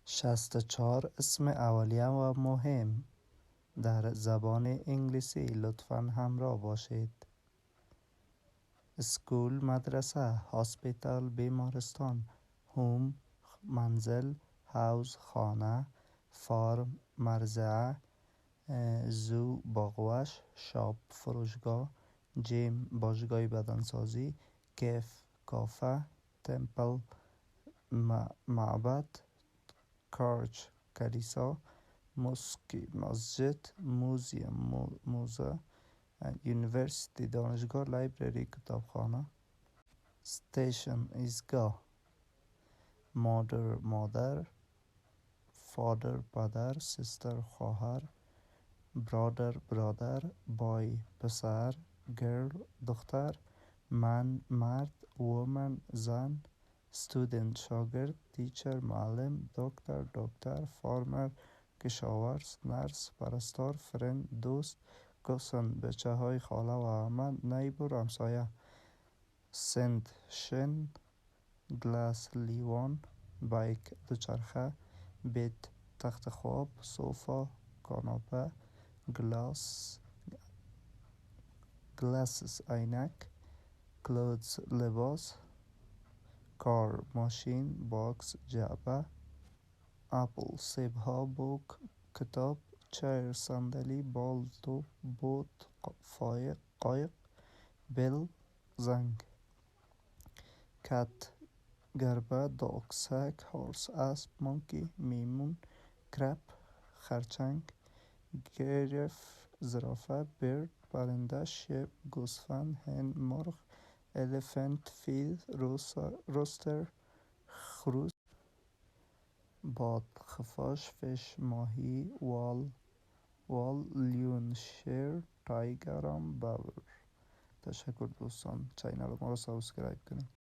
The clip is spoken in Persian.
64 اسم اولیه و مهم در زبان انگلیسی، لطفاً همراه باشید. اسکول مدرسه، هاسپیتال بیمارستان، هوم منزل، هاوس خانه، فارم مرزعه، زو باغوش، شاپ فروشگاه، جیم باشگاه بدنسازی، کیف کافه، تمپل معبد، چرچ کلیسا، موسکی مسجد، موزیم موزه، یونیورسیتی دانشگاه، لایبرری کتابخانه، ستیشن ایستگاه، مادر، فادر پدر، سیستر خواهر، برادر، بای پسر، گرل دختر، من مرد، وومن زن، استودنت شاگرد، تیچر معلم، دکتر، فارمر کشاورز، نرس پرستار، فرند دوست، کسن بچه های خاله و عمه، نیبر همسایه، سند شن، گلاس لیوان، بایک دوچرخه، بیت تخت خواب، سوفا کاناپه، گلاسز عینک، کلودز لباس، کار ماشین، باکس جعبه، اپل سیب ها، بوک کتاب، چیر صندلی، بال توپ، بوت قایق، بیل زنگ، کت گربه، داگ سگ، هورس اسب، مونکی میمون، کرپ خرچنگ، گریف زرافه، برد پرنده، شیپ گوسفند، هن مرغ، الیفنت فیل، روستر خروس، باد خفاش، فش ماهی، وال لیون شیر، تایگر هم ببر. تشکر دوستان، چینل ما رو سابسکرایب کنید.